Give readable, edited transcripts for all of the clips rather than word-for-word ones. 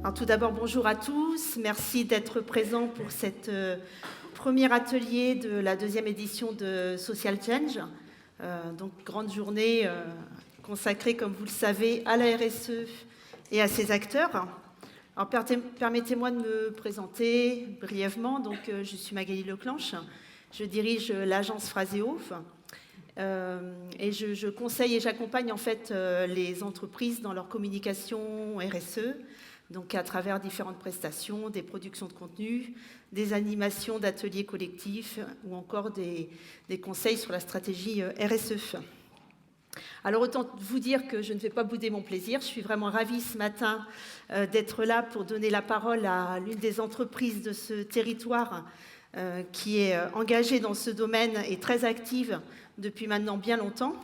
Alors, tout d'abord, bonjour à tous. Merci d'être présents pour cet premier atelier de la deuxième édition de Social Change. Donc, grande journée consacrée, comme vous le savez, à la RSE et à ses acteurs. Alors, permettez-moi de me présenter brièvement. Donc, je suis Magali Leclanche. Je dirige l'agence Phraseo. Et je conseille et j'accompagne en fait les entreprises dans leur communication RSE, donc à travers différentes prestations, des productions de contenu, des animations d'ateliers collectifs ou encore des conseils sur la stratégie RSE. Alors autant vous dire que je ne vais pas bouder mon plaisir, je suis vraiment ravie ce matin d'être là pour donner la parole à l'une des entreprises de ce territoire qui est engagée dans ce domaine et très active depuis maintenant bien longtemps.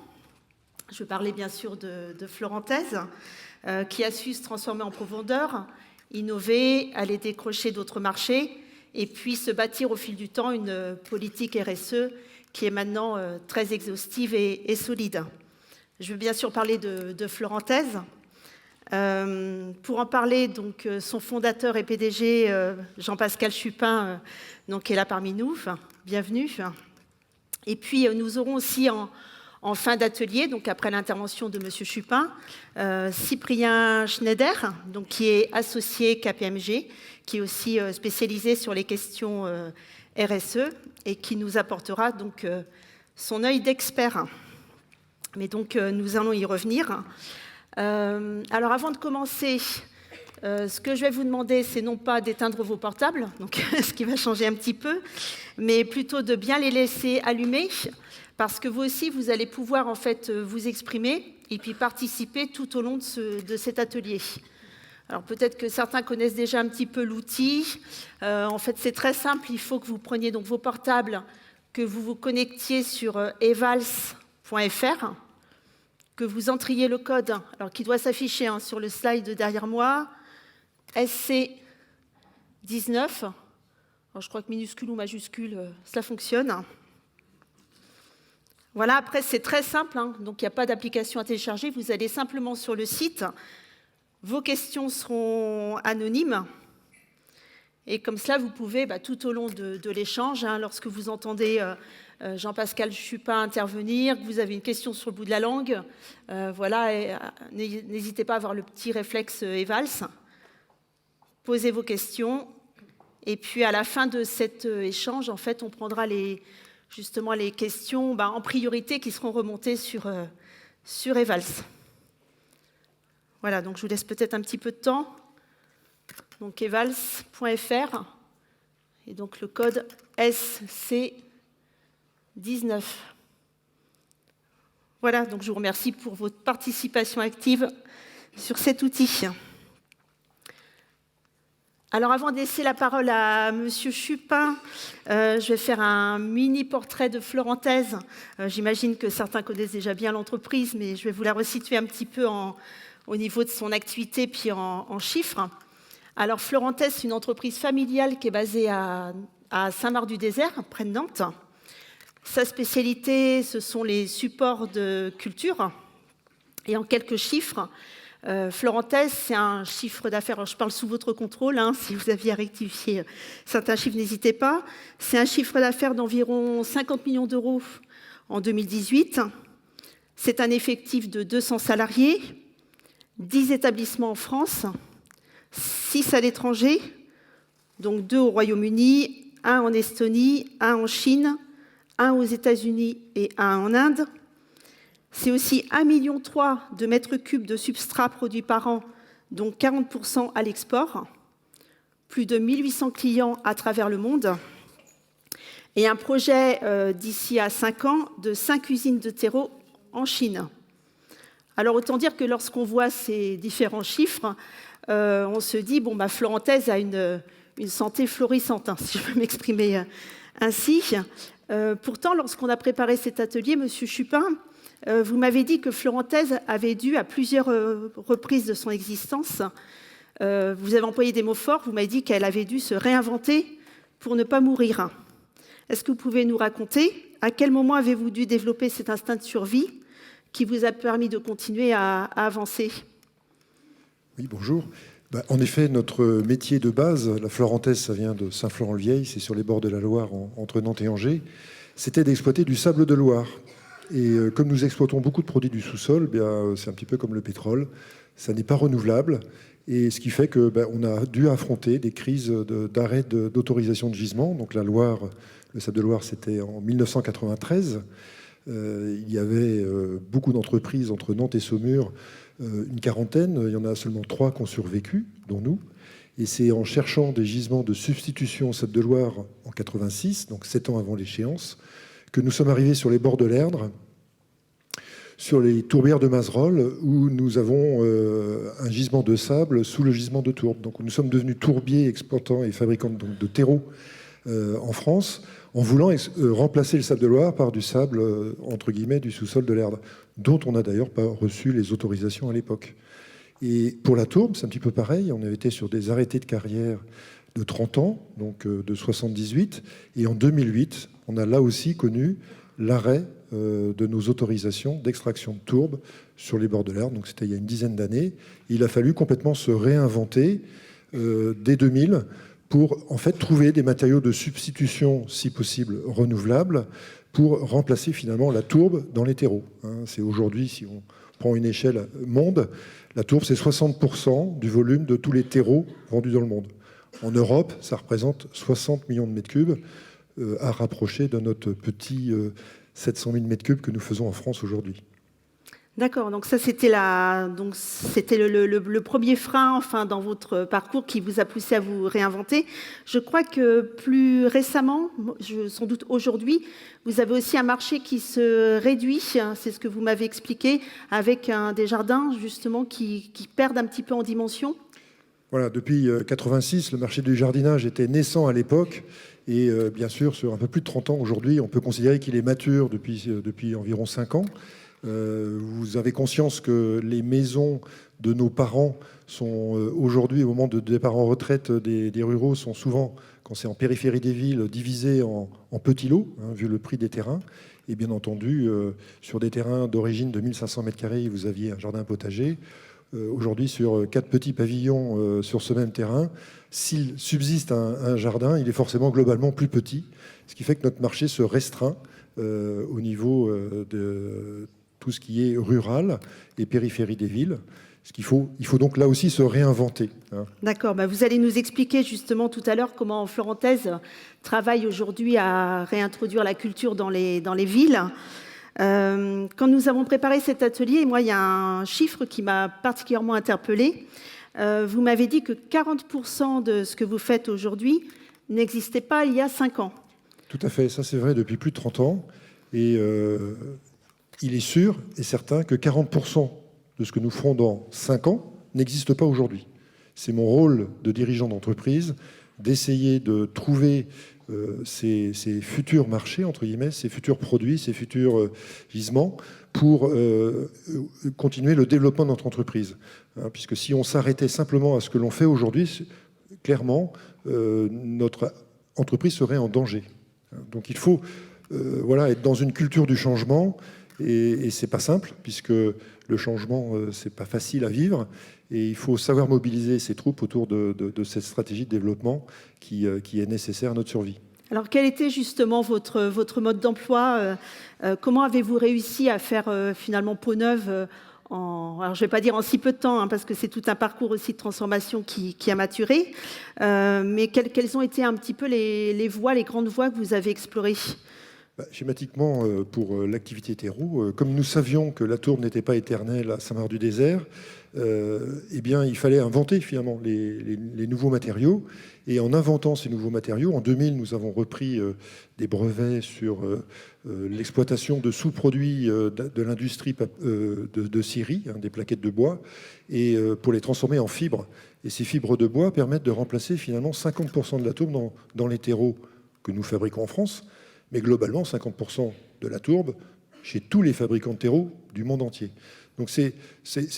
Je parlais bien sûr de Florentez, qui a su se transformer en profondeur, innover, aller décrocher d'autres marchés et puis se bâtir au fil du temps une politique RSE qui est maintenant très exhaustive et solide. Je veux bien sûr parler de Florentez. Pour en parler, donc, son fondateur et PDG, Jean-Pascal Chupin, donc, est là parmi nous. Bienvenue. Et puis, nous aurons aussi en fin d'atelier, donc après l'intervention de M. Chupin, Cyprien Schneider, donc, qui est associé KPMG, qui est aussi spécialisé sur les questions RSE et qui nous apportera donc son œil d'expert. Mais donc, nous allons y revenir. Alors, avant de commencer, ce que je vais vous demander, c'est non pas d'éteindre vos portables, donc ce qui va changer un petit peu, mais plutôt de bien les laisser allumés, parce que vous aussi, vous allez pouvoir en fait vous exprimer et puis participer tout au long de cet atelier. Alors peut-être que certains connaissent déjà un petit peu l'outil. En fait, c'est très simple. Il faut que vous preniez donc vos portables, que vous vous connectiez sur evals.fr, que vous entriez le code, alors qui doit s'afficher sur le slide derrière moi, SC19. Alors, je crois que minuscule ou majuscule, ça fonctionne. Voilà, après c'est très simple, donc il n'y a pas d'application à télécharger, vous allez simplement sur le site, vos questions seront anonymes, et comme cela vous pouvez tout au long de l'échange, lorsque vous entendez Jean-Pascal Chupin intervenir, que vous avez une question sur le bout de la langue, voilà, n'hésitez pas à avoir le petit réflexe Evals, posez vos questions, et puis à la fin de cet échange, en fait, on prendra justement les questions en priorité qui seront remontées sur Evals. Voilà, donc je vous laisse peut-être un petit peu de temps. Donc evals.fr et donc le code SC19. Voilà, donc je vous remercie pour votre participation active sur cet outil. Alors avant de laisser la parole à M. Chupin, je vais faire un mini portrait de Florentez. J'imagine que certains connaissent déjà bien l'entreprise, mais je vais vous la resituer un petit peu au niveau de son activité puis en chiffres. Alors Florentez, c'est une entreprise familiale qui est basée à Saint-Marc-du-Désert, près de Nantes. Sa spécialité, ce sont les supports de culture. Et en quelques chiffres, Florentez, c'est un chiffre d'affaires, je parle sous votre contrôle, si vous aviez à rectifier certains chiffres, n'hésitez pas. C'est un chiffre d'affaires d'environ 50 millions d'euros en 2018. C'est un effectif de 200 salariés, 10 établissements en France, 6 à l'étranger, donc 2 au Royaume-Uni, 1 en Estonie, 1 en Chine, 1 aux États-Unis et 1 en Inde. C'est aussi 1,3 million de mètres cubes de substrats produits par an, dont 40% à l'export, plus de 1800 clients à travers le monde, et un projet d'ici à 5 ans de 5 usines de terreau en Chine. Alors autant dire que lorsqu'on voit ces différents chiffres, on se dit, Florentez a une santé florissante, si je peux m'exprimer ainsi. Pourtant, lorsqu'on a préparé cet atelier, M. Chupin, vous m'avez dit que Florentez avait dû, à plusieurs reprises de son existence, vous avez employé des mots forts, vous m'avez dit qu'elle avait dû se réinventer pour ne pas mourir. Est-ce que vous pouvez nous raconter à quel moment avez-vous dû développer cet instinct de survie qui vous a permis de continuer à avancer ? Oui, bonjour. En effet, notre métier de base, la florentaise, ça vient de Saint-Florent-le-Vieil, c'est sur les bords de la Loire, entre Nantes et Angers, c'était d'exploiter du sable de Loire. Et comme nous exploitons beaucoup de produits du sous-sol, c'est un petit peu comme le pétrole, ça n'est pas renouvelable. Et ce qui fait que on a dû affronter des crises d'arrêt d'autorisation de gisement. Donc la Loire, le sable de Loire, c'était en 1993. Il y avait beaucoup d'entreprises entre Nantes et Saumur, une quarantaine. Il y en a seulement 3 qui ont survécu, dont nous. Et c'est en cherchant des gisements de substitution au sable de Loire en 86, donc 7 ans avant l'échéance, que nous sommes arrivés sur les bords de l'Erdre, sur les tourbières de Mazerolles, où nous avons un gisement de sable sous le gisement de tourbe. Donc nous sommes devenus tourbiers, exploitants et fabricants de terreaux en France, en voulant remplacer le sable de Loire par du sable, entre guillemets, du sous-sol de l'Erdre, dont on n'a d'ailleurs pas reçu les autorisations à l'époque. Et pour la tourbe, c'est un petit peu pareil. On avait été sur des arrêtés de carrière de 30 ans, donc de 78. Et en 2008, on a là aussi connu l'arrêt de nos autorisations d'extraction de tourbe sur les bords de l'Erdre. Donc c'était il y a une dizaine d'années. Il a fallu complètement se réinventer dès 2000 pour en fait trouver des matériaux de substitution, si possible renouvelables, pour remplacer finalement la tourbe dans les terreaux. C'est aujourd'hui, si on prend une échelle monde, la tourbe c'est 60% du volume de tous les terreaux vendus dans le monde. En Europe, ça représente 60 millions de mètres cubes, à rapprocher de notre petit 700 000 mètres cubes que nous faisons en France aujourd'hui. D'accord, donc ça c'était le premier frein enfin, dans votre parcours qui vous a poussé à vous réinventer. Je crois que plus récemment, sans doute aujourd'hui, vous avez aussi un marché qui se réduit, c'est ce que vous m'avez expliqué, avec des jardins justement qui perdent un petit peu en dimension. Voilà, depuis 86, le marché du jardinage était naissant à l'époque. Et bien sûr, sur un peu plus de 30 ans aujourd'hui, on peut considérer qu'il est mature depuis environ 5 ans. Vous avez conscience que les maisons de nos parents sont aujourd'hui, au moment de départ en retraite des ruraux, sont souvent, quand c'est en périphérie des villes, divisées en petits lots, vu le prix des terrains. Et bien entendu, sur des terrains d'origine de 1500 m², vous aviez un jardin potager. Aujourd'hui, sur 4 petits pavillons sur ce même terrain, s'il subsiste un jardin, il est forcément globalement plus petit, ce qui fait que notre marché se restreint au niveau de tout ce qui est rural et périphérie des villes. Il faut donc là aussi se réinventer. D'accord, vous allez nous expliquer justement tout à l'heure comment Florentaise travaille aujourd'hui à réintroduire la culture dans les villes. Quand nous avons préparé cet atelier, moi, il y a un chiffre qui m'a particulièrement interpellée. Vous m'avez dit que 40% de ce que vous faites aujourd'hui n'existait pas il y a 5 ans. Tout à fait, ça c'est vrai depuis plus de 30 ans. Et il est sûr et certain que 40% de ce que nous ferons dans 5 ans n'existe pas aujourd'hui. C'est mon rôle de dirigeant d'entreprise d'essayer de trouver ces futurs marchés, entre guillemets, ces futurs produits, ces futurs gisements pour continuer le développement de notre entreprise. Puisque si on s'arrêtait simplement à ce que l'on fait aujourd'hui, clairement, notre entreprise serait en danger. Donc il faut être dans une culture du changement. Et c'est pas simple, puisque le changement, c'est pas facile à vivre. Et il faut savoir mobiliser ses troupes autour de cette stratégie de développement qui est nécessaire à notre survie. Alors, quel était justement votre mode d'emploi comment avez-vous réussi à faire finalement peau neuve alors, je ne vais pas dire en si peu de temps, parce que c'est tout un parcours aussi de transformation qui a maturé. Mais quelles ont été un petit peu les grandes voies que vous avez explorées ? Schématiquement, pour l'activité terreau, comme nous savions que la tourbe n'était pas éternelle à Saint-Marc-du-Désert, il fallait inventer finalement les nouveaux matériaux. Et en inventant ces nouveaux matériaux, en 2000, nous avons repris des brevets sur l'exploitation de sous-produits de l'industrie de scierie, des plaquettes de bois, et pour les transformer en fibres. Et ces fibres de bois permettent de remplacer finalement 50% de la tourbe dans les terreaux que nous fabriquons en France, mais globalement 50% de la tourbe chez tous les fabricants de terreaux du monde entier. Donc c'est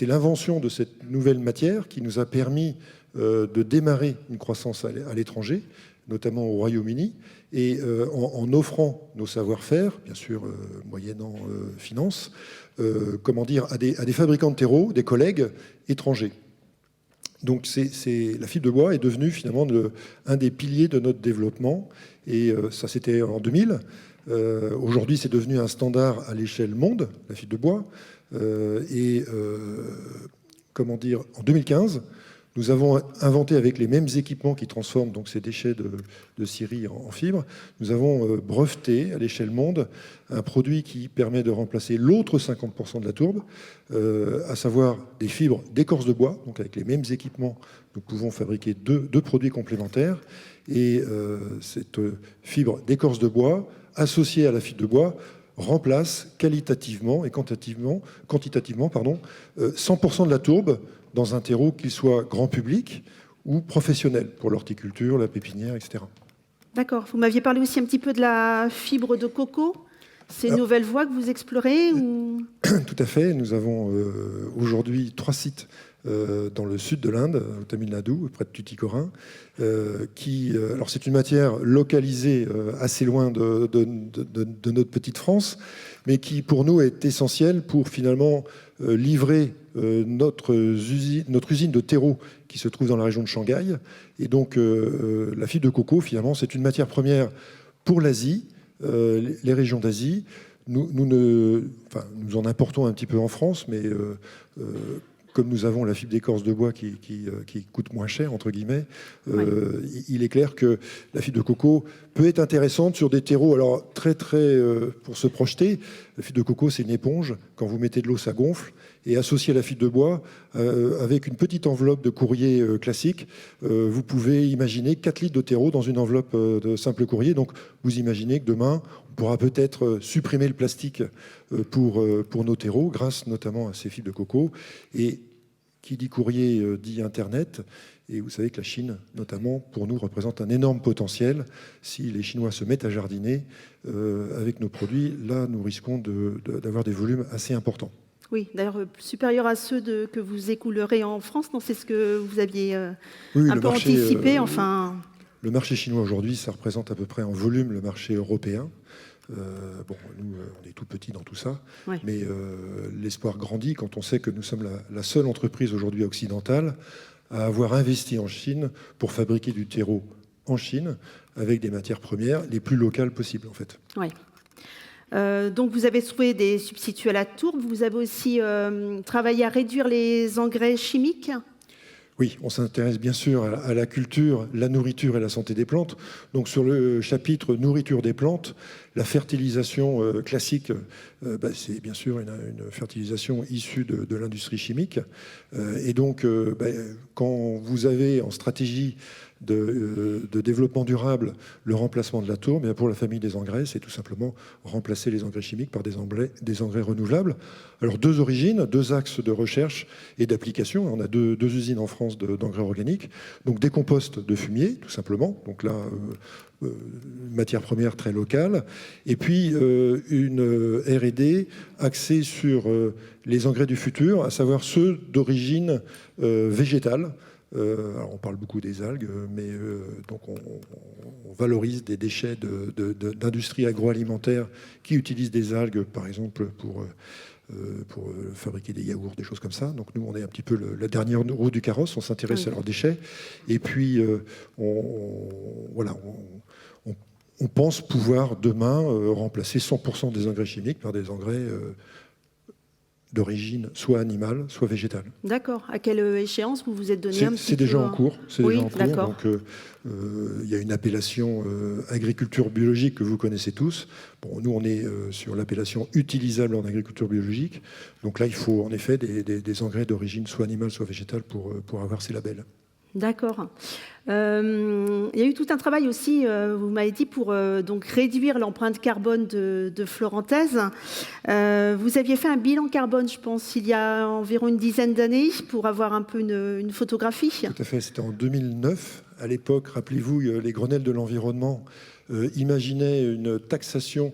l'invention de cette nouvelle matière qui nous a permis de démarrer une croissance à l'étranger, notamment au Royaume-Uni, et en offrant nos savoir-faire, bien sûr moyennant finance, à des fabricants de terreaux, des collègues étrangers. Donc la fibre de bois est devenue finalement un des piliers de notre développement. Et ça, c'était en 2000. Aujourd'hui, c'est devenu un standard à l'échelle monde, la fibre de bois. En 2015, nous avons inventé avec les mêmes équipements qui transforment donc ces déchets de scierie en fibre, nous avons breveté à l'échelle monde un produit qui permet de remplacer l'autre 50% de la tourbe, à savoir des fibres d'écorce de bois. Donc avec les mêmes équipements, nous pouvons fabriquer deux produits complémentaires. Et cette fibre d'écorce de bois, associée à la fibre de bois, remplace qualitativement et quantitativement 100% de la tourbe dans un terreau qu'il soit grand public ou professionnel pour l'horticulture, la pépinière, etc. D'accord. Vous m'aviez parlé aussi un petit peu de la fibre de coco. C'est une nouvelle voie que vous explorez ou... Tout à fait. Nous avons aujourd'hui 3 sites dans le sud de l'Inde, au Tamil Nadu, près de Tuticorin, alors c'est une matière localisée assez loin de notre petite France, mais qui pour nous est essentielle pour finalement livrer notre usine de terreau qui se trouve dans la région de Shanghai. Et donc la fibre de coco, finalement, c'est une matière première pour l'Asie, les régions d'Asie. Nous en importons un petit peu en France, mais comme nous avons la fibre d'écorce de bois qui coûte moins cher, entre guillemets, il est clair que la fibre de coco peut être intéressante sur des terreaux. Alors, pour se projeter, la fibre de coco, c'est une éponge. Quand vous mettez de l'eau, ça gonfle. Et associé à la fibre de bois, avec une petite enveloppe de courrier classique, vous pouvez imaginer 4 litres de terreau dans une enveloppe de simple courrier. Donc, vous imaginez que demain, on pourra peut-être supprimer le plastique pour nos terreaux, grâce notamment à ces fibres de coco. Et qui dit courrier dit Internet. Et vous savez que la Chine, notamment, pour nous, représente un énorme potentiel. Si les Chinois se mettent à jardiner avec nos produits, là, nous risquons d'avoir des volumes assez importants. Oui, d'ailleurs, supérieurs à ceux que vous écoulerez en France. Non, c'est ce que vous aviez anticipé. Le marché chinois aujourd'hui, ça représente à peu près en volume le marché européen. Nous, on est tout petit dans tout ça, mais l'espoir grandit quand on sait que nous sommes la seule entreprise aujourd'hui occidentale à avoir investi en Chine pour fabriquer du terreau en Chine avec des matières premières les plus locales possibles, en fait. Oui. Donc, vous avez trouvé des substituts à la tourbe. Vous avez aussi travaillé à réduire les engrais chimiques. Oui, on s'intéresse bien sûr à la culture, la nourriture et la santé des plantes. Donc sur le chapitre nourriture des plantes, la fertilisation classique, c'est bien sûr une fertilisation issue de l'industrie chimique. Et donc, quand vous avez en stratégie de développement durable le remplacement de la tourbe, pour la famille des engrais, c'est tout simplement remplacer les engrais chimiques par des engrais renouvelables. Alors 2 origines, 2 axes de recherche et d'application. On a deux usines en France d'engrais organiques. Donc des composts de fumier, tout simplement. Donc là, matière première très locale. Et puis une R&D axée sur les engrais du futur, à savoir ceux d'origine végétale. Alors on parle beaucoup des algues, mais donc on valorise des déchets d'industrie agroalimentaire qui utilisent des algues, par exemple, pour fabriquer des yaourts, des choses comme ça. Donc nous, on est un petit peu la dernière roue du carrosse, on s'intéresse à leurs déchets. Et puis, on pense pouvoir demain remplacer 100% des engrais chimiques par des engrais d'origine soit animale, soit végétale. D'accord. À quelle échéance vous vous êtes donné un petit peu? C'est déjà en cours. D'accord. Donc, il y a une appellation agriculture biologique que vous connaissez tous. Bon, nous, on est sur l'appellation utilisable en agriculture biologique. Donc là, il faut en effet des engrais d'origine soit animale, soit végétale pour avoir ces labels. D'accord. Il y a eu tout un travail aussi, vous m'avez dit, pour donc réduire l'empreinte carbone de Florentez. Vous aviez fait un bilan carbone, je pense, il y a environ une dizaine d'années, pour avoir un peu une photographie. Tout à fait, c'était en 2009. À l'époque, rappelez-vous, les Grenelles de l'environnement imaginaient une taxation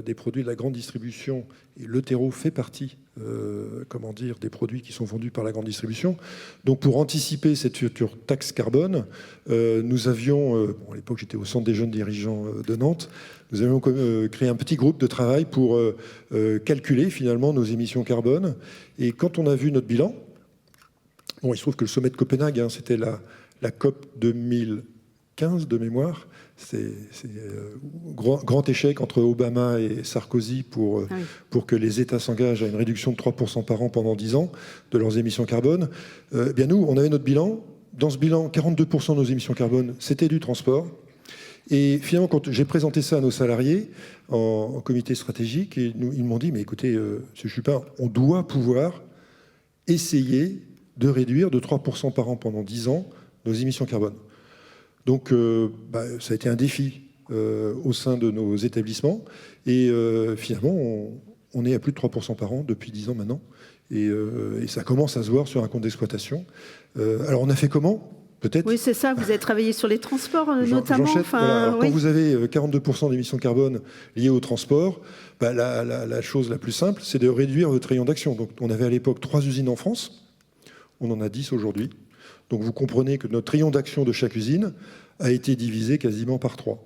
des produits de la grande distribution, et le terreau fait partie des produits qui sont vendus par la grande distribution. Donc pour anticiper cette future taxe carbone, nous avions, à l'époque j'étais au Centre des jeunes dirigeants de Nantes, nous avions créé un petit groupe de travail pour calculer finalement nos émissions carbone. Et quand on a vu notre bilan, Bon, il se trouve que le sommet de Copenhague, hein, c'était la COP 2015 de mémoire. C'est grand échec entre Obama et Sarkozy pour que les États s'engagent à une réduction de 3% par an pendant 10 ans de leurs émissions carbone. Bien nous, on avait notre bilan. Dans ce bilan, 42% de nos émissions carbone, c'était du transport. Et finalement, quand j'ai présenté ça à nos salariés en comité stratégique, ils m'ont dit, mais écoutez, M. Chupin, on doit pouvoir essayer de réduire de 3% par an pendant 10 ans nos émissions carbone. Donc, ça a été un défi au sein de nos établissements. Et finalement, on est à plus de 3% par an depuis 10 ans maintenant. Et ça commence à se voir sur un compte d'exploitation. Alors, on a fait comment ? Peut-être. Oui, c'est ça. Vous avez travaillé sur les transports, notamment. Voilà. Alors, quand vous avez 42% d'émissions carbone liées au transport, la chose la plus simple, c'est de réduire votre rayon d'action. Donc, on avait à l'époque 3 usines en France. On en a 10 aujourd'hui. Donc, vous comprenez que notre rayon d'action de chaque usine a été divisé quasiment par 3.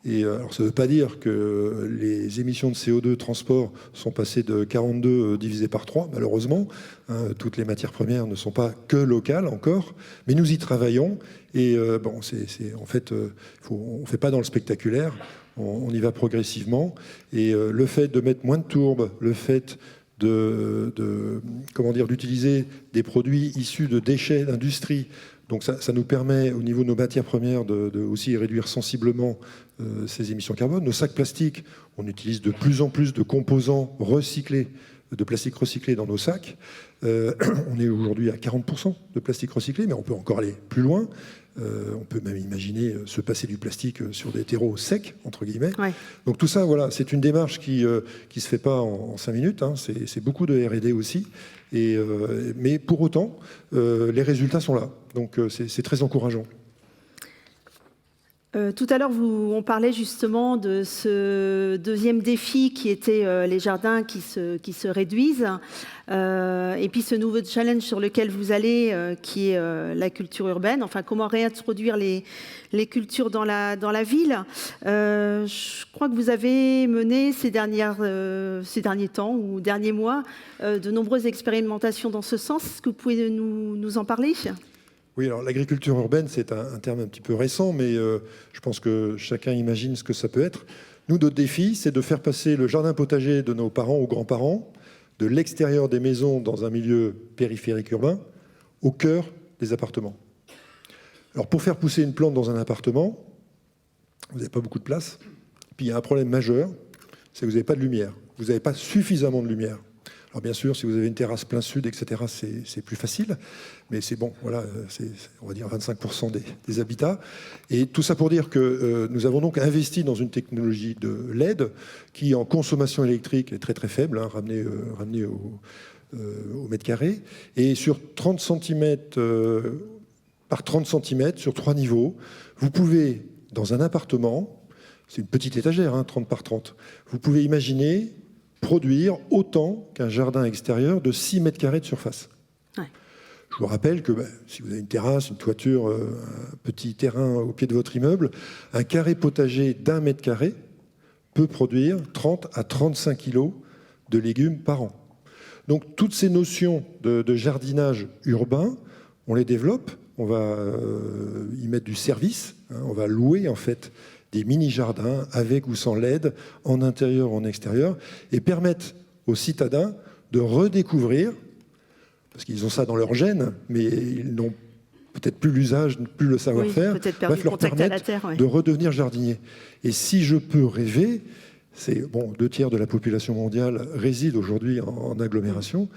Et alors, ça ne veut pas dire que les émissions de CO2 transport sont passées de 42 divisé par 3, malheureusement. Toutes les matières premières ne sont pas que locales encore, mais nous y travaillons. Et en fait, on ne fait pas dans le spectaculaire, on y va progressivement. Et le fait de mettre moins de tourbes, le fait d'utiliser des produits issus de déchets d'industrie. Donc ça nous permet, au niveau de nos matières premières, de aussi réduire sensiblement ces émissions carbone. Nos sacs plastiques, on utilise de plus en plus de composants recyclés, de plastique recyclé dans nos sacs. On est aujourd'hui à 40% de plastique recyclé, mais on peut encore aller plus loin. On peut même imaginer se passer du plastique sur des terreaux secs, entre guillemets. Ouais. Donc tout ça, voilà, c'est une démarche qui ne se fait pas en 5 minutes. Hein. C'est beaucoup de R&D aussi. Mais pour autant, les résultats sont là. Donc c'est très encourageant. Tout à l'heure, on parlait justement de ce deuxième défi qui était les jardins qui se réduisent. Et puis ce nouveau challenge sur lequel vous allez, qui est la culture urbaine. Enfin, comment réintroduire les cultures dans la ville. Je crois que vous avez mené ces derniers temps ou derniers mois de nombreuses expérimentations dans ce sens. Est-ce que vous pouvez nous en parler ? Oui, alors l'agriculture urbaine, c'est un terme un petit peu récent, mais je pense que chacun imagine ce que ça peut être. Nous, notre défi, c'est de faire passer le jardin potager de nos parents ou grands-parents, de l'extérieur des maisons dans un milieu périphérique urbain, au cœur des appartements. Alors pour faire pousser une plante dans un appartement, vous n'avez pas beaucoup de place. Puis il y a un problème majeur, c'est que vous n'avez pas de lumière. Vous n'avez pas suffisamment de lumière. Alors bien sûr, si vous avez une terrasse plein sud, etc., c'est plus facile. Mais c'est bon, voilà, c'est, on va dire, 25% des habitats. Et tout ça pour dire que nous avons donc investi dans une technologie de LED qui, en consommation électrique, est très très faible, hein, ramenée au mètre carré. Et sur 30 cm par 30 cm, sur 3 niveaux, vous pouvez, dans un appartement, c'est une petite étagère, hein, 30 par 30, vous pouvez imaginer produire autant qu'un jardin extérieur de 6 mètres carrés de surface. Ouais. Je vous rappelle que si vous avez une terrasse, une toiture, un petit terrain au pied de votre immeuble, un carré potager d'1 mètre carré peut produire 30 à 35 kilos de légumes par an. Donc toutes ces notions de jardinage urbain, on les développe, on va y mettre du service, hein, on va louer en fait des mini-jardins avec ou sans LED, en intérieur, en extérieur, et permettre aux citadins de redécouvrir, parce qu'ils ont ça dans leur gène, mais ils n'ont peut-être plus l'usage, plus le savoir-faire, bref, leur permettre de redevenir jardiniers. Et si je peux rêver, c'est 2/3 de la population mondiale réside aujourd'hui en agglomération,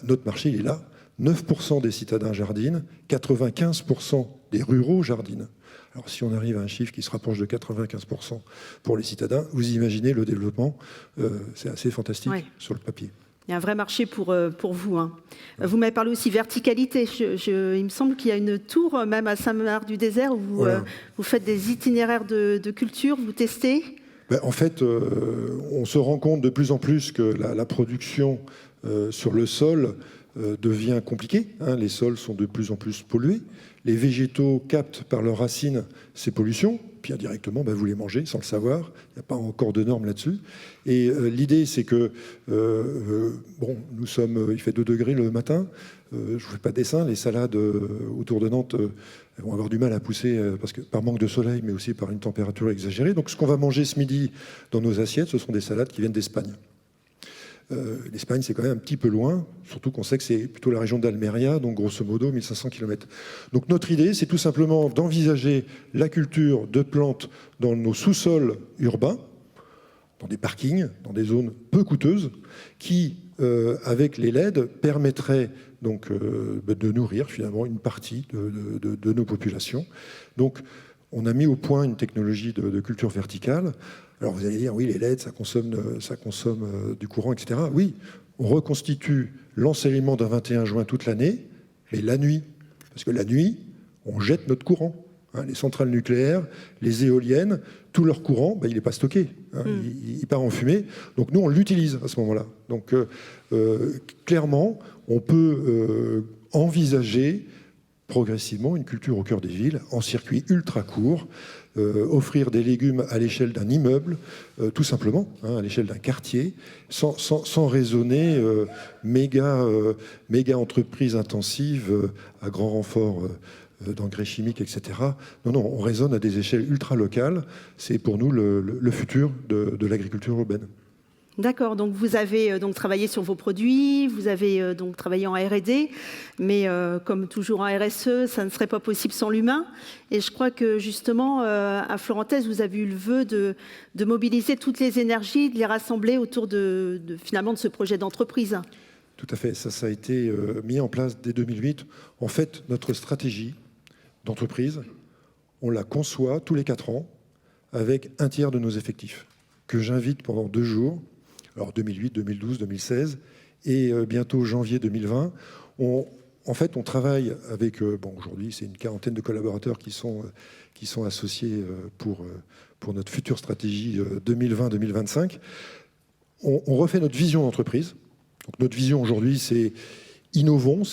notre marché il est là. 9% des citadins jardinent, 95% des ruraux jardinent. Alors si on arrive à un chiffre qui se rapproche de 95% pour les citadins, vous imaginez le développement, c'est assez fantastique sur le papier. Il y a un vrai marché pour vous. Hein. Vous m'avez parlé aussi verticalité. Il me semble qu'il y a une tour, même à Saint-Mard-du-Désert, où vous faites des itinéraires de culture, vous testez. En fait, on se rend compte de plus en plus que la production sur le sol devient compliquée. Hein. Les sols sont de plus en plus pollués. les végétaux captent par leurs racines ces pollutions, puis indirectement, vous les mangez sans le savoir. Il n'y a pas encore de normes là-dessus. Et l'idée, c'est que, nous sommes, il fait 2 degrés le matin. Je ne vous fais pas de dessin. Les salades autour de Nantes elles vont avoir du mal à pousser parce que, par manque de soleil, mais aussi par une température exagérée. Donc, ce qu'on va manger ce midi dans nos assiettes, ce sont des salades qui viennent d'Espagne. L'Espagne, c'est quand même un petit peu loin, surtout qu'on sait que c'est plutôt la région d'Almeria, donc grosso modo 1500 km. Donc notre idée, c'est tout simplement d'envisager la culture de plantes dans nos sous-sols urbains, dans des parkings, dans des zones peu coûteuses, qui, avec les LED, permettraient donc, de nourrir finalement une partie de nos populations. Donc on a mis au point une technologie de culture verticale. Alors vous allez dire, oui, les LED, ça consomme du courant, etc. Oui, on reconstitue l'ensoleillement d'un 21 juin toute l'année, mais la nuit. Parce que la nuit, on jette notre courant. Les centrales nucléaires, les éoliennes, tout leur courant, il n'est pas stocké. Il part en fumée. Donc nous, on l'utilise à ce moment-là. Donc clairement, on peut envisager progressivement une culture au cœur des villes, en circuit ultra court, offrir des légumes à l'échelle d'un immeuble, tout simplement, à l'échelle d'un quartier, sans raisonner méga entreprise intensive à grand renfort d'engrais chimiques, etc. Non, on raisonne à des échelles ultra locales. C'est pour nous le futur de l'agriculture urbaine. D'accord, donc vous avez donc travaillé sur vos produits, vous avez donc travaillé en R&D, mais comme toujours en RSE, ça ne serait pas possible sans l'humain. Et je crois que justement, à Florentès, vous avez eu le vœu de mobiliser toutes les énergies, de les rassembler autour finalement de ce projet d'entreprise. Tout à fait, ça a été mis en place dès 2008. En fait, notre stratégie d'entreprise, on la conçoit tous les 4 ans avec 1/3 de nos effectifs, que j'invite pendant 2 jours. Alors 2008, 2012, 2016 et bientôt janvier 2020. On travaille avec, aujourd'hui c'est une 40aine de collaborateurs qui sont associés pour notre future stratégie 2020-2025. On refait notre vision d'entreprise. Donc notre vision aujourd'hui, c'est innovons,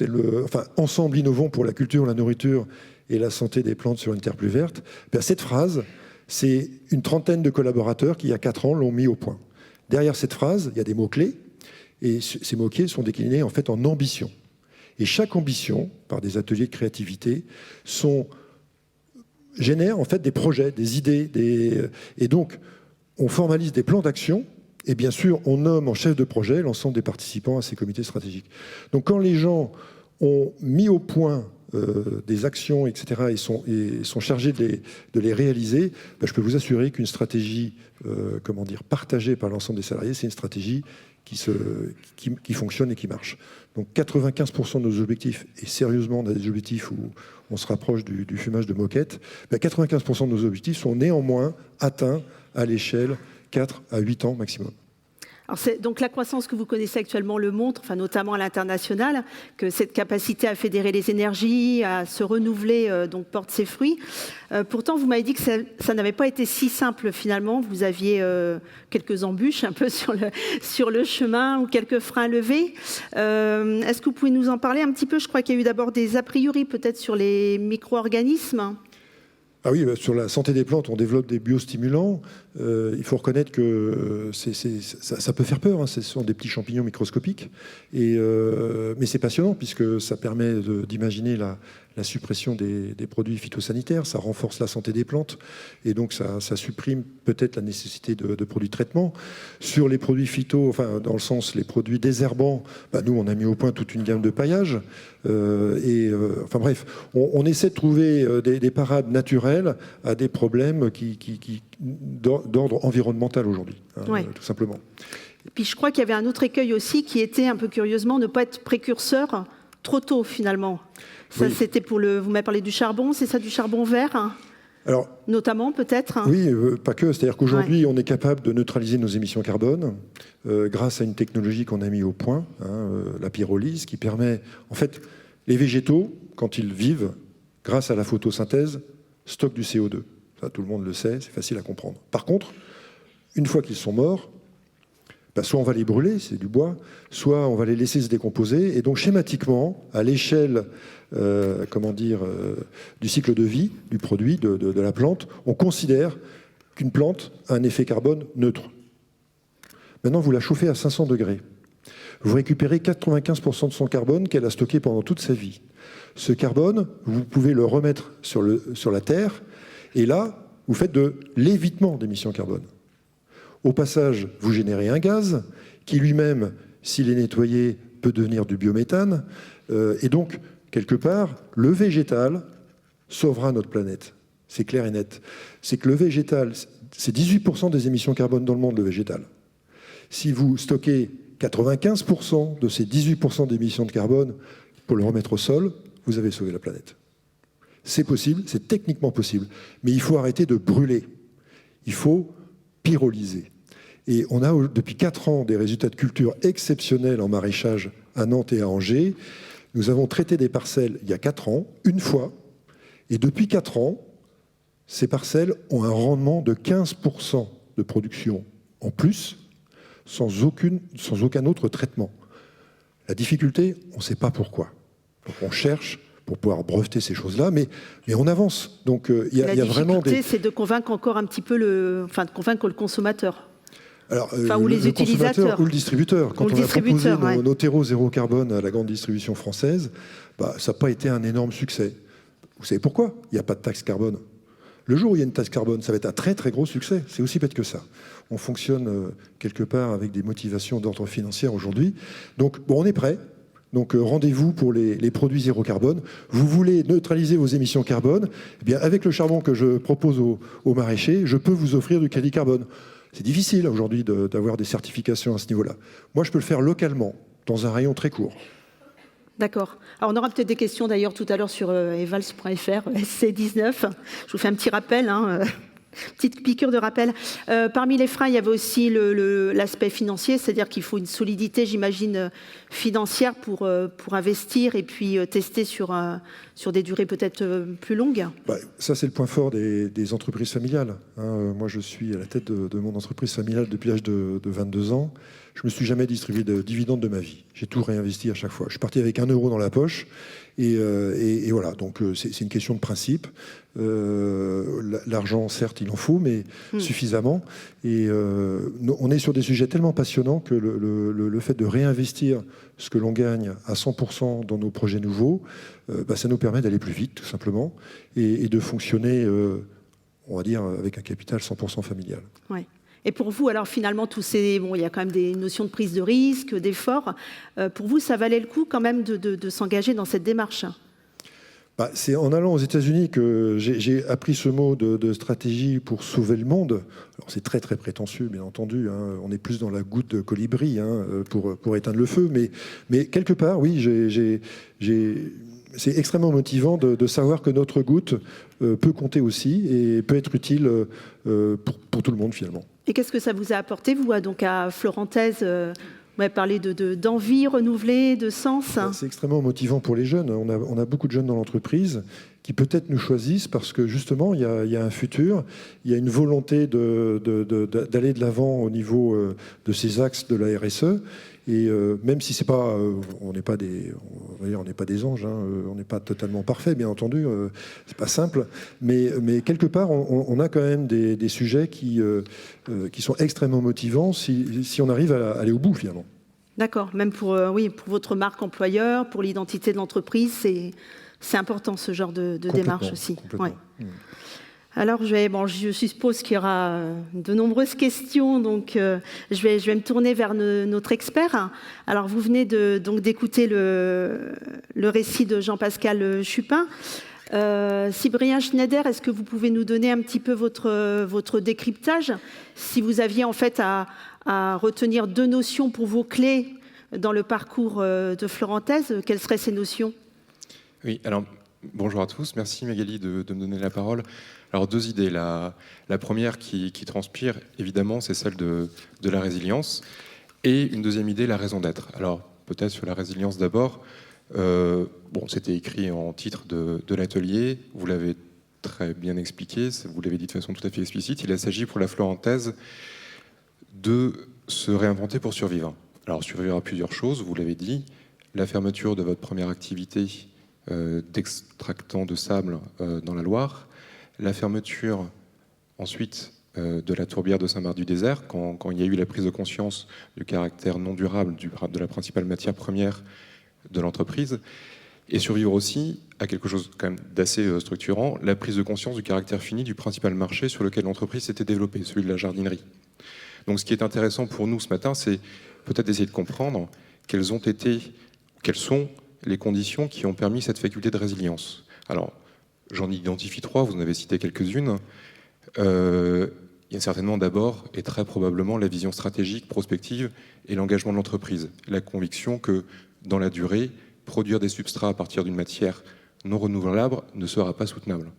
ensemble innovons pour la culture, la nourriture et la santé des plantes sur une terre plus verte. Cette phrase, c'est une 30aine de collaborateurs qui, il y a 4 ans, l'ont mis au point. Derrière cette phrase, il y a des mots-clés, et ces mots-clés sont déclinés en fait en ambition. Et chaque ambition, par des ateliers de créativité, génère en fait des projets, des idées, et donc on formalise des plans d'action, et bien sûr on nomme en chef de projet l'ensemble des participants à ces comités stratégiques. Donc quand les gens ont mis au point des actions, etc., et sont chargés de les réaliser, je peux vous assurer qu'une stratégie partagée par l'ensemble des salariés, c'est une stratégie qui fonctionne et qui marche. Donc 95% de nos objectifs, et sérieusement on a des objectifs où on se rapproche du fumage de moquette, 95% de nos objectifs sont néanmoins atteints à l'échelle 4 à 8 ans maximum. Alors donc la croissance que vous connaissez actuellement le montre, notamment à l'international, que cette capacité à fédérer les énergies, à se renouveler, donc porte ses fruits. Pourtant, vous m'avez dit que ça n'avait pas été si simple finalement. Vous aviez quelques embûches un peu sur le chemin ou quelques freins levés. Est-ce que vous pouvez nous en parler un petit peu? Je crois qu'il y a eu d'abord des a priori peut-être sur les micro-organismes. Ah oui, sur la santé des plantes, on développe des biostimulants. Il faut reconnaître que ça peut faire peur. Ce sont des petits champignons microscopiques. Mais c'est passionnant puisque ça permet d'imaginer la suppression des produits phytosanitaires. Ça renforce la santé des plantes. Et donc, ça supprime peut-être la nécessité de produits de traitement. Sur les produits phyto, dans le sens les produits désherbants, nous, on a mis au point toute une gamme de paillage. Bref, on essaie de trouver des parades naturelles à des problèmes d'ordre environnemental aujourd'hui, tout simplement. Et puis je crois qu'il y avait un autre écueil aussi qui était un peu curieusement ne pas être précurseur trop tôt finalement. Ça, oui. C'était vous m'avez parlé du charbon, c'est ça, du charbon vert alors, notamment peut-être. Oui, pas que. C'est-à-dire qu'aujourd'hui, on est capable de neutraliser nos émissions carbone grâce à une technologie qu'on a mis au point, la pyrolyse, qui permet, en fait, les végétaux, quand ils vivent, grâce à la photosynthèse, stockent du CO2. Ça, tout le monde le sait, c'est facile à comprendre. Par contre, une fois qu'ils sont morts, soit on va les brûler, c'est du bois, soit on va les laisser se décomposer. Et donc schématiquement, à l'échelle du cycle de vie du produit, de la plante, on considère qu'une plante a un effet carbone neutre. Maintenant, vous la chauffez à 500 degrés. Vous récupérez 95% de son carbone qu'elle a stocké pendant toute sa vie. Ce carbone, vous pouvez le remettre sur la Terre, et là, vous faites de l'évitement d'émissions carbone. Au passage, vous générez un gaz qui lui-même, s'il est nettoyé, peut devenir du biométhane. Et donc, quelque part, le végétal sauvera notre planète. C'est clair et net. C'est que le végétal, c'est 18% des émissions carbone dans le monde, le végétal. Si vous stockez 95% de ces 18% d'émissions de carbone pour le remettre au sol, vous avez sauvé la planète. C'est possible, c'est techniquement possible. Mais il faut arrêter de brûler. Il faut pyrolyser. Et on a depuis 4 ans des résultats de culture exceptionnels en maraîchage à Nantes et à Angers. Nous avons traité des parcelles il y a 4 ans, une fois, et depuis 4 ans, ces parcelles ont un rendement de 15% de production en plus, sans aucun autre traitement. La difficulté, on ne sait pas pourquoi. Donc on cherche pour pouvoir breveter ces choses-là, mais on avance. Donc il y a vraiment La difficulté, c'est de convaincre encore un petit peu de convaincre le consommateur. Alors, ou les utilisateurs. Ou le distributeur. Quand on a proposé nos terreaux zéro carbone à la grande distribution française, ça n'a pas été un énorme succès. Vous savez pourquoi? Il n'y a pas de taxe carbone. Le jour où il y a une taxe carbone, ça va être un très très gros succès. C'est aussi bête que ça. On fonctionne quelque part avec des motivations d'ordre financier aujourd'hui. Donc, on est prêt. Donc, rendez-vous pour les produits zéro carbone. Vous voulez neutraliser vos émissions carbone? Eh bien, avec le charbon que je propose aux maraîchers, je peux vous offrir du crédit carbone. C'est difficile aujourd'hui d'avoir des certifications à ce niveau-là. Moi, je peux le faire localement, dans un rayon très court. D'accord. Alors, on aura peut-être des questions d'ailleurs tout à l'heure sur evals.fr, SC19. Je vous fais un petit rappel, petite piqûre de rappel. Parmi les freins, il y avait aussi l'aspect financier, c'est-à-dire qu'il faut une solidité, j'imagine, financière pour investir et puis tester sur des durées peut-être plus longues. Ça, c'est le point fort des entreprises familiales. Moi, je suis à la tête de mon entreprise familiale depuis l'âge de 22 ans. Je ne me suis jamais distribué de dividendes de ma vie. J'ai tout réinvesti à chaque fois. Je suis parti avec 1 euro dans la poche. Et voilà, donc c'est une question de principe. L'argent, certes, il en faut, mais suffisamment. Et on est sur des sujets tellement passionnants que le fait de réinvestir ce que l'on gagne à 100% dans nos projets nouveaux, ça nous permet d'aller plus vite, tout simplement, et de fonctionner, on va dire, avec un capital 100% familial. Ouais. Et pour vous, alors finalement, il y a quand même des notions de prise de risque, d'effort. Pour vous, ça valait le coup quand même de s'engager dans cette démarche? C'est en allant aux États-Unis que j'ai appris ce mot de stratégie pour sauver le monde. Alors c'est très très prétentieux, bien entendu. On est plus dans la goutte de colibri pour éteindre le feu. Mais quelque part, oui, c'est extrêmement motivant de savoir que notre goutte peut compter aussi et peut être utile pour tout le monde finalement. Et qu'est-ce que ça vous a apporté, vous, donc à Florenthèse? Vous avez parlé d'envie renouvelée, de sens. C'est extrêmement motivant pour les jeunes. On a beaucoup de jeunes dans l'entreprise qui peut-être nous choisissent parce que justement, il y a un futur, il y a une volonté d'aller de l'avant au niveau de ces axes de la RSE. Et même si c'est pas, on n'est pas des anges, on n'est pas totalement parfait, bien entendu, c'est pas simple, mais quelque part, on a quand même des sujets qui sont extrêmement motivants si on arrive à aller au bout finalement. D'accord, même pour votre marque employeur, pour l'identité de l'entreprise, c'est important ce genre de démarche aussi. Ouais. Alors, je suppose qu'il y aura de nombreuses questions, donc je vais me tourner vers notre expert. Alors, vous venez d'écouter le récit de Jean-Pascal Chupin. Cyprien Schneider, est-ce que vous pouvez nous donner un petit peu votre décryptage? Si vous aviez en fait à retenir 2 notions pour vos clés dans le parcours de Florenthèse, quelles seraient ces notions? Oui, alors bonjour à tous, merci Magali de me donner la parole. Alors 2 idées, la première qui transpire évidemment c'est celle de la résilience et une deuxième idée, la raison d'être. Alors peut-être sur la résilience d'abord, c'était écrit en titre de l'atelier, vous l'avez très bien expliqué, vous l'avez dit de façon tout à fait explicite, il s'agit pour la Florenthèse de se réinventer pour survivre. Alors survivre à plusieurs choses, vous l'avez dit, la fermeture de votre première activité d'extractant de sable dans la Loire, la fermeture ensuite de la tourbière de Saint-Marc-du-Désert, quand il y a eu la prise de conscience du caractère non durable de la principale matière première de l'entreprise, et survivre aussi à quelque chose quand même d'assez structurant, la prise de conscience du caractère fini du principal marché sur lequel l'entreprise s'était développée, celui de la jardinerie. Donc ce qui est intéressant pour nous ce matin, c'est peut-être d'essayer de comprendre quelles sont les conditions qui ont permis cette faculté de résilience. Alors, j'en identifie 3, vous en avez cité quelques-unes. Il y a certainement d'abord et très probablement la vision stratégique, prospective et l'engagement de l'entreprise. La conviction que, dans la durée, produire des substrats à partir d'une matière non renouvelable ne sera pas soutenable.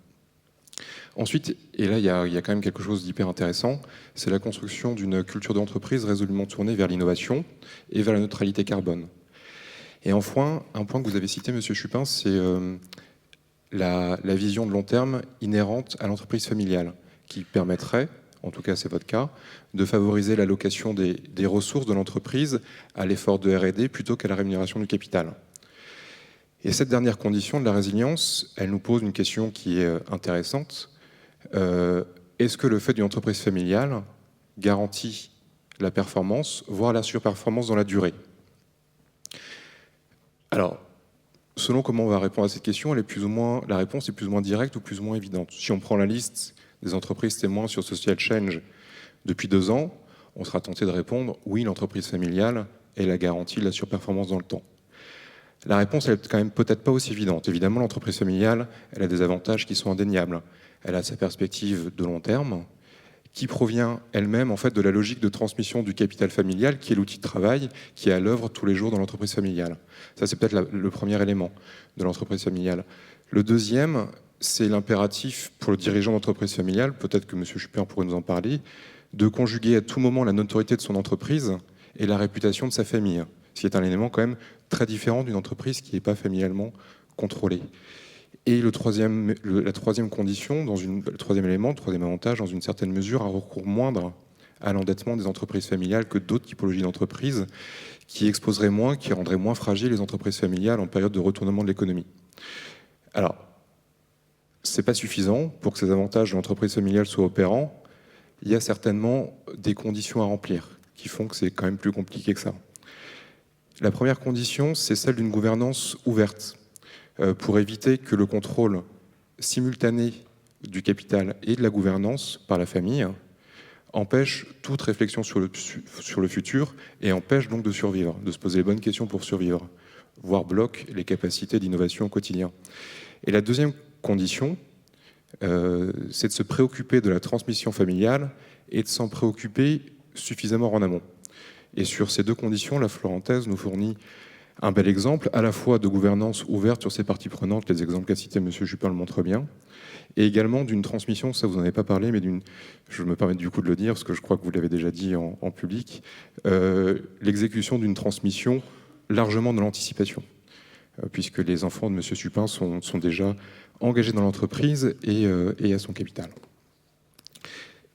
Ensuite, et là il y a quand même quelque chose d'hyper intéressant, c'est la construction d'une culture d'entreprise résolument tournée vers l'innovation et vers la neutralité carbone. Et enfin, un point que vous avez cité, Monsieur Chupin, c'est la vision de long terme inhérente à l'entreprise familiale, qui permettrait, en tout cas c'est votre cas, de favoriser l'allocation des ressources de l'entreprise à l'effort de R&D plutôt qu'à la rémunération du capital. Et cette dernière condition de la résilience, elle nous pose une question qui est intéressante. Est-ce que le fait d'une entreprise familiale garantit la performance, voire la surperformance dans la durée? Alors, selon comment on va répondre à cette question, la réponse est plus ou moins directe ou plus ou moins évidente. Si on prend la liste des entreprises témoins sur Social Change depuis 2 ans, on sera tenté de répondre « oui, l'entreprise familiale est la garantie de la surperformance dans le temps ». La réponse elle est quand même peut-être pas aussi évidente. Évidemment, l'entreprise familiale, elle a des avantages qui sont indéniables. Elle a sa perspective de long terme, qui provient elle-même en fait de la logique de transmission du capital familial, qui est l'outil de travail qui est à l'œuvre tous les jours dans l'entreprise familiale. Ça, c'est peut-être le premier élément de l'entreprise familiale. Le deuxième, c'est l'impératif pour le dirigeant d'entreprise familiale, peut-être que M. Chupin pourrait nous en parler, de conjuguer à tout moment la notoriété de son entreprise et la réputation de sa famille, ce qui est un élément quand même très différent d'une entreprise qui n'est pas familialement contrôlée. Et la troisième condition, le troisième élément, le troisième avantage, dans une certaine mesure, un recours moindre à l'endettement des entreprises familiales que d'autres typologies d'entreprises qui exposeraient moins, qui rendraient moins fragiles les entreprises familiales en période de retournement de l'économie. Alors, ce n'est pas suffisant pour que ces avantages de l'entreprise familiale soient opérants. Il y a certainement des conditions à remplir qui font que c'est quand même plus compliqué que ça. La première condition, c'est celle d'une gouvernance ouverte pour éviter que le contrôle simultané du capital et de la gouvernance par la famille empêche toute réflexion sur le futur et empêche donc de survivre, de se poser les bonnes questions pour survivre, voire bloque les capacités d'innovation au quotidien. Et la deuxième condition, c'est de se préoccuper de la transmission familiale et de s'en préoccuper suffisamment en amont. Et sur ces deux conditions, la Florantaise nous fournit un bel exemple, à la fois de gouvernance ouverte sur ses parties prenantes, les exemples qu'a cités M. Chupin le montrent bien, et également d'une transmission, ça vous n'en avez pas parlé, mais je me permets du coup de le dire, parce que je crois que vous l'avez déjà dit en public, l'exécution d'une transmission largement de l'anticipation, puisque les enfants de M. Chupin sont déjà engagés dans l'entreprise et à son capital.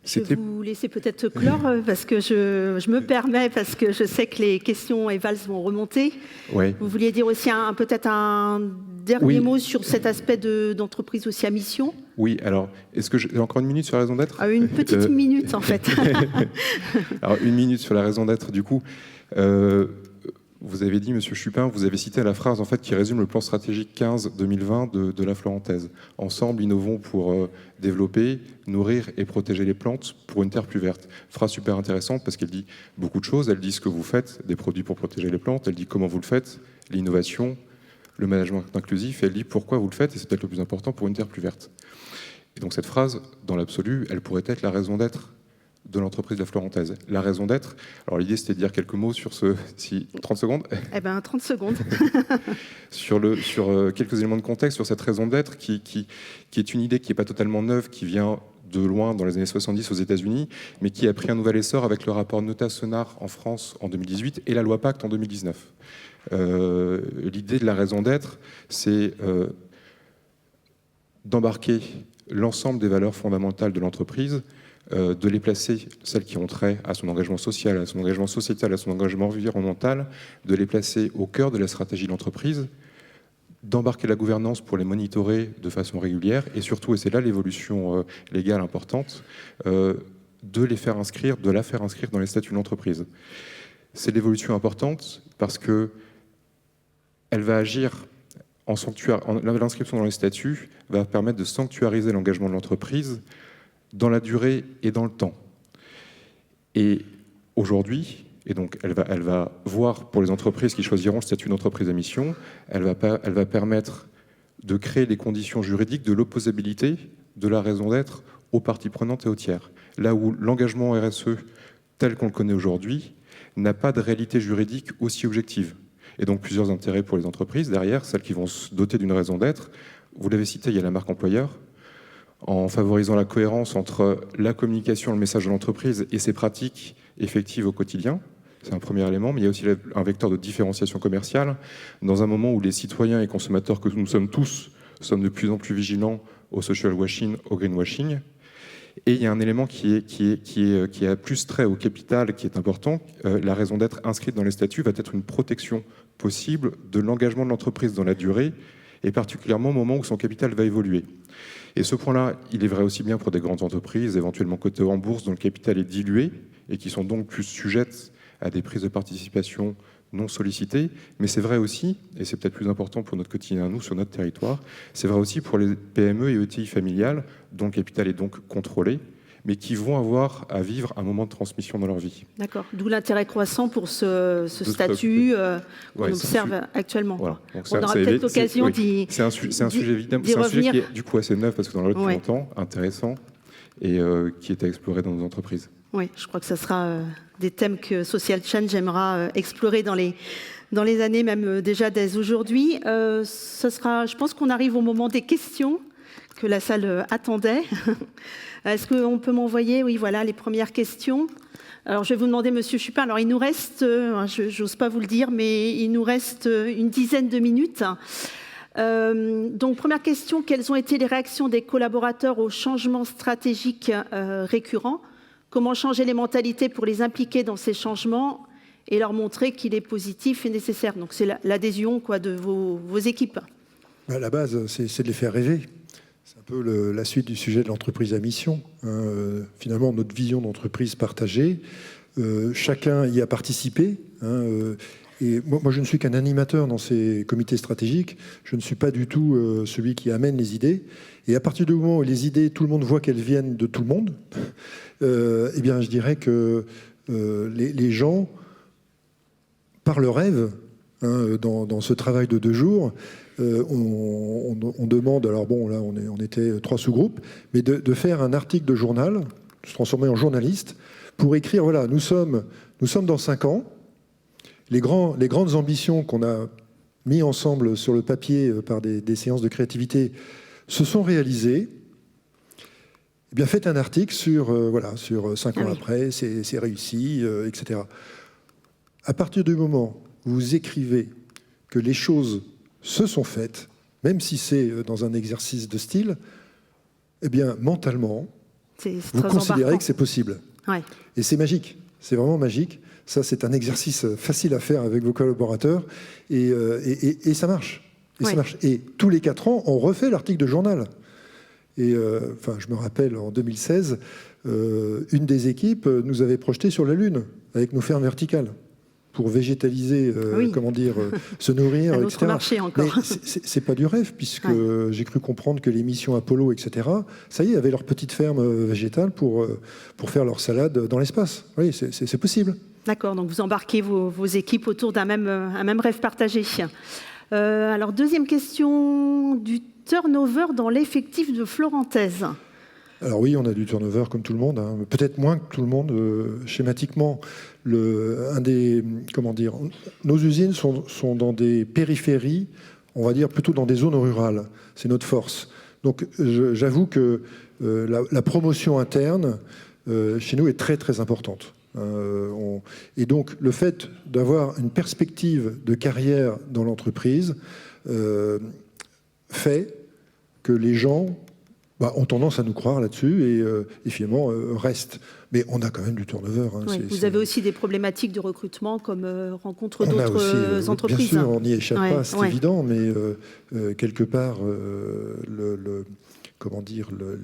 Je vais vous laisser peut-être clore, parce que je me permets, parce que je sais que les questions et valses vont remonter. Ouais. Vous vouliez dire aussi peut-être un dernier mot sur cet aspect d'entreprise aussi à mission? Oui, alors, est-ce que j'ai encore une minute sur la raison d'être? Une petite minute, en fait. Alors, une minute sur la raison d'être, du coup. Vous avez dit, Monsieur Chupin, vous avez cité la phrase en fait, qui résume le plan stratégique 15-2020 de la Florantaise. Ensemble, innovons pour développer, nourrir et protéger les plantes pour une terre plus verte. Phrase super intéressante parce qu'elle dit beaucoup de choses. Elle dit ce que vous faites, des produits pour protéger les plantes. Elle dit comment vous le faites, l'innovation, le management inclusif. Et elle dit pourquoi vous le faites, et c'est peut-être le plus important, pour une terre plus verte. Et donc cette phrase, dans l'absolu, elle pourrait être la raison d'être de l'entreprise de la Florantaise. La raison d'être, alors l'idée c'était de dire quelques mots sur 30 secondes. 30 secondes. sur quelques éléments de contexte sur cette raison d'être qui est une idée qui n'est pas totalement neuve, qui vient de loin dans les années 70 aux États-Unis, mais qui a pris un nouvel essor avec le rapport Notat-Sonar en France en 2018 et la loi Pacte en 2019. L'idée de la raison d'être, c'est d'embarquer l'ensemble des valeurs fondamentales de l'entreprise de les placer, celles qui ont trait à son engagement social, à son engagement sociétal, à son engagement environnemental, de les placer au cœur de la stratégie de l'entreprise, d'embarquer la gouvernance pour les monitorer de façon régulière, et surtout, et c'est là l'évolution légale importante, de la faire inscrire dans les statuts de l'entreprise. C'est l'évolution importante parce que elle va agir en sanctuaire. L'inscription dans les statuts va permettre de sanctuariser l'engagement de l'entreprise dans la durée et dans le temps. Et aujourd'hui, et donc elle va voir pour les entreprises qui choisiront le statut d'entreprise à mission, elle va permettre de créer les conditions juridiques de l'opposabilité de la raison d'être aux parties prenantes et aux tiers. Là où l'engagement RSE, tel qu'on le connaît aujourd'hui, n'a pas de réalité juridique aussi objective. Et donc plusieurs intérêts pour les entreprises. Derrière, celles qui vont se doter d'une raison d'être, vous l'avez cité, il y a la marque employeur, en favorisant la cohérence entre la communication, le message de l'entreprise et ses pratiques effectives au quotidien. C'est un premier élément, mais il y a aussi un vecteur de différenciation commerciale. Dans un moment où les citoyens et consommateurs que nous sommes tous sommes de plus en plus vigilants au social washing, au greenwashing. Et il y a un élément qui a plus trait au capital, qui est important. La raison d'être inscrite dans les statuts va être une protection possible de l'engagement de l'entreprise dans la durée, et particulièrement au moment où son capital va évoluer. Et ce point-là, il est vrai aussi bien pour des grandes entreprises, éventuellement cotées en bourse, dont le capital est dilué, et qui sont donc plus sujettes à des prises de participation non sollicitées. Mais c'est vrai aussi, et c'est peut-être plus important pour notre quotidien à nous, sur notre territoire, c'est vrai aussi pour les PME et ETI familiales, dont le capital est donc contrôlé, mais qui vont avoir à vivre un moment de transmission dans leur vie. D'accord. D'où l'intérêt croissant pour ce statut qu'on observe actuellement. Voilà. Donc on aura peut-être l'occasion d'y C'est un sujet évidemment, c'est un sujet qui est du coup assez neuf parce que dans la loi depuis longtemps, intéressant, et qui est à explorer dans nos entreprises. Oui, je crois que ce sera des thèmes que Social Change aimera explorer dans les années, même déjà dès aujourd'hui. Je pense qu'on arrive au moment des questions que la salle attendait. Est-ce qu'on peut m'envoyer, oui, voilà, les premières questions. Alors, je vais vous demander, Monsieur Chupin, alors il nous reste, je n'ose pas vous le dire, mais il nous reste une dizaine de minutes. Donc, première question, quelles ont été les réactions des collaborateurs aux changements stratégiques récurrents ? Comment changer les mentalités pour les impliquer dans ces changements et leur montrer qu'il est positif et nécessaire ? Donc, c'est l'adhésion de vos équipes. À la base, c'est de les faire rêver. C'est un peu la suite du sujet de l'entreprise à mission. Finalement, notre vision d'entreprise partagée, chacun y a participé. Et moi, je ne suis qu'un animateur dans ces comités stratégiques. Je ne suis pas du tout celui qui amène les idées. Et à partir du moment où les idées, tout le monde voit qu'elles viennent de tout le monde, eh bien, je dirais que les gens, par le rêve, dans ce travail de 2 jours, on demande, alors bon, là, on était 3 sous-groupes, mais de faire un article de journal, se transformer en journaliste, pour écrire, voilà, nous sommes dans 5 ans, les grandes ambitions qu'on a mis ensemble sur le papier par des séances de créativité se sont réalisées. Eh bien, faites un article sur 5 ans après, c'est réussi, etc. À partir du moment où vous écrivez que les choses se sont faites, même si c'est dans un exercice de style, eh bien, mentalement, vous considérez que c'est possible. Ouais. Et c'est magique, c'est vraiment magique. Ça, c'est un exercice facile à faire avec vos collaborateurs, et ça marche. Et ça marche. Et tous les 4 ans, on refait l'article de journal. Et je me rappelle, en 2016, une des équipes nous avait projeté sur la Lune, avec nos fermes verticales, pour végétaliser, se nourrir, un etc. autre marché encore. Mais c'est pas du rêve, puisque j'ai cru comprendre que les missions Apollo, etc., ça y est, avaient leur petite ferme végétale pour faire leur salade dans l'espace. Oui, c'est possible. D'accord, donc vous embarquez vos équipes autour d'un même rêve partagé. Alors, deuxième question, du turnover dans l'effectif de Florentez. Alors oui, on a du turnover comme tout le monde, peut-être moins que tout le monde. Schématiquement, nos usines sont dans des périphéries, on va dire plutôt dans des zones rurales. C'est notre force. Donc j'avoue que la promotion interne chez nous est très très importante. Et donc le fait d'avoir une perspective de carrière dans l'entreprise fait que les gens ont tendance à nous croire là-dessus et finalement restent. Mais on a quand même du turnover. Hein. Oui, vous avez aussi des problématiques de recrutement comme rencontre d'autres entreprises. Bien sûr, on n'y échappe pas, c'est ouais. évident, mais quelque part,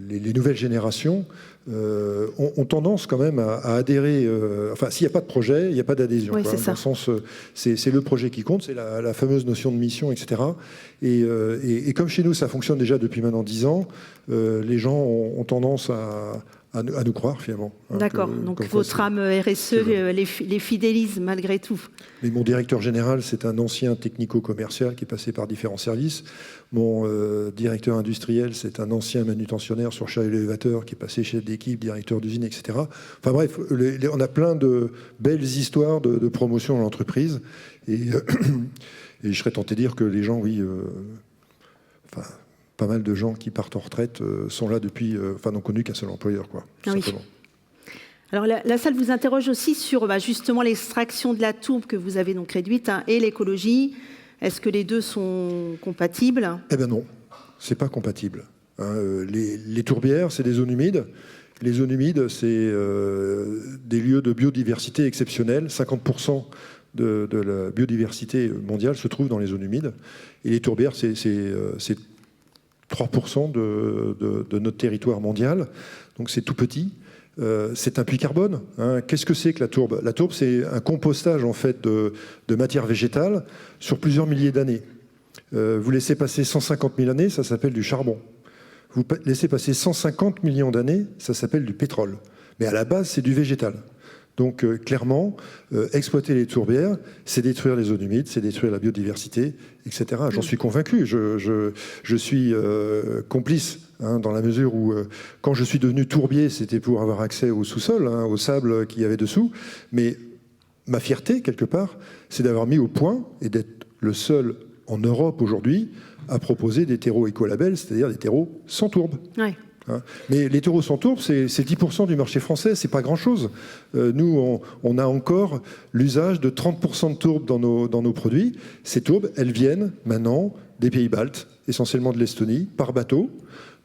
les nouvelles générations ont tendance quand même à adhérer. Enfin, s'il n'y a pas de projet, il n'y a pas d'adhésion. Oui, Dans le sens, c'est le projet qui compte, c'est la fameuse notion de mission, etc. Et comme chez nous, ça fonctionne déjà depuis maintenant 10 ans, les gens ont tendance à nous croire, finalement. D'accord, donc votre âme RSE les fidélise malgré tout. Mais mon directeur général, c'est un ancien technico-commercial qui est passé par différents services. Mon directeur industriel, c'est un ancien manutentionnaire sur chariot élévateur qui est passé chef d'équipe, directeur d'usine, etc. Enfin bref, on a plein de belles histoires de promotion dans l'entreprise. Et je serais tenté de dire que les gens, oui... pas mal de gens qui partent en retraite sont là depuis, n'ont connu qu'un seul employeur, quoi. Oui. Alors la salle vous interroge aussi sur justement l'extraction de la tourbe que vous avez donc réduite et l'écologie. Est-ce que les deux sont compatibles? Eh bien non, c'est pas compatible. Les tourbières, c'est des zones humides. Les zones humides, c'est des lieux de biodiversité exceptionnels. 50% de la biodiversité mondiale se trouve dans les zones humides. Et les tourbières, c'est 3% de notre territoire mondial, donc c'est tout petit. C'est un puits carbone. Qu'est-ce que c'est que la tourbe? La tourbe, c'est un compostage en fait de matière végétale sur plusieurs milliers d'années. Vous laissez passer 150 000 années, ça s'appelle du charbon. Vous laissez passer 150 millions d'années, ça s'appelle du pétrole. Mais à la base, c'est du végétal. Donc clairement, exploiter les tourbières, c'est détruire les zones humides, c'est détruire la biodiversité, etc. J'en suis convaincu. Je suis complice dans la mesure où, quand je suis devenu tourbier, c'était pour avoir accès au sous-sol, au sable qu'il y avait dessous. Mais ma fierté, quelque part, c'est d'avoir mis au point et d'être le seul en Europe aujourd'hui à proposer des terreaux écolabels, c'est-à-dire des terreaux sans tourbe. Ouais. Mais les terreaux sans tourbe, c'est 10% du marché français, c'est pas grand-chose. Nous, on a encore l'usage de 30% de tourbe dans nos produits. Ces tourbes, elles viennent maintenant des pays baltes, essentiellement de l'Estonie, par bateau,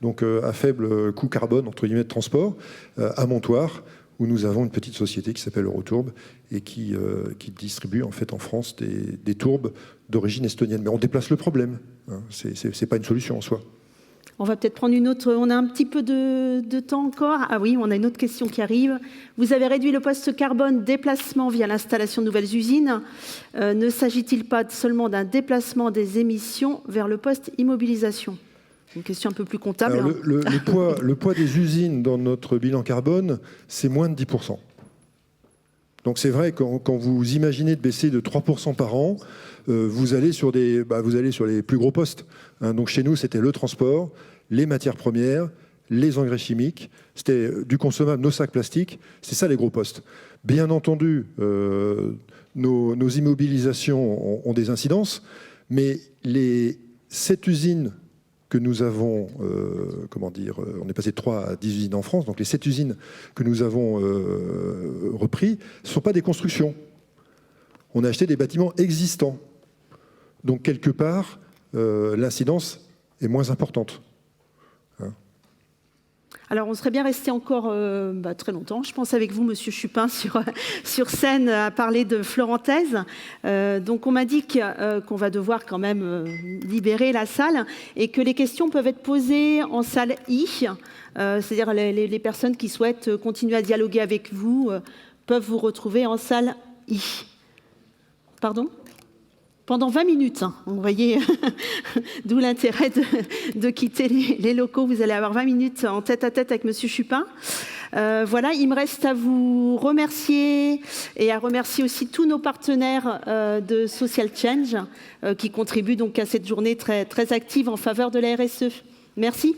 donc à faible coût carbone, entre guillemets, de transport, à Montoire, où nous avons une petite société qui s'appelle Eurotourbe et qui distribue en fait en France des tourbes d'origine estonienne. Mais on déplace le problème, c'est pas une solution en soi. On va peut-être prendre une autre. On a un petit peu de temps encore. Ah oui, on a une autre question qui arrive. Vous avez réduit le poste carbone déplacement via l'installation de nouvelles usines. Ne s'agit-il pas seulement d'un déplacement des émissions vers le poste immobilisation? Une question un peu plus comptable. Alors, le poids des usines dans notre bilan carbone, c'est moins de 10%. Donc c'est vrai, quand vous imaginez de baisser de 3% par an, vous allez sur les plus gros postes. Donc chez nous, c'était le transport, les matières premières, les engrais chimiques, c'était du consommable, nos sacs plastiques, c'est ça les gros postes. Bien entendu, nos immobilisations ont des incidences, mais les 7 usines que nous avons, on est passé de 3 à 10 usines en France, donc les 7 usines que nous avons repris, ce ne sont pas des constructions. On a acheté des bâtiments existants. Donc quelque part, l'incidence est moins importante. Alors, on serait bien resté encore très longtemps, je pense, avec vous, Monsieur Chupin, sur scène, à parler de Florentaise. Donc, on m'indique qu'on va devoir quand même libérer la salle et que les questions peuvent être posées en salle I, c'est-à-dire les personnes qui souhaitent continuer à dialoguer avec vous peuvent vous retrouver en salle I. Pardon ? Pendant 20 minutes, vous voyez, d'où l'intérêt de quitter les locaux. Vous allez avoir 20 minutes en tête-à-tête avec Monsieur Chupin. Voilà, il me reste à vous remercier et à remercier aussi tous nos partenaires de Social Change qui contribuent donc à cette journée très, très active en faveur de la RSE. Merci.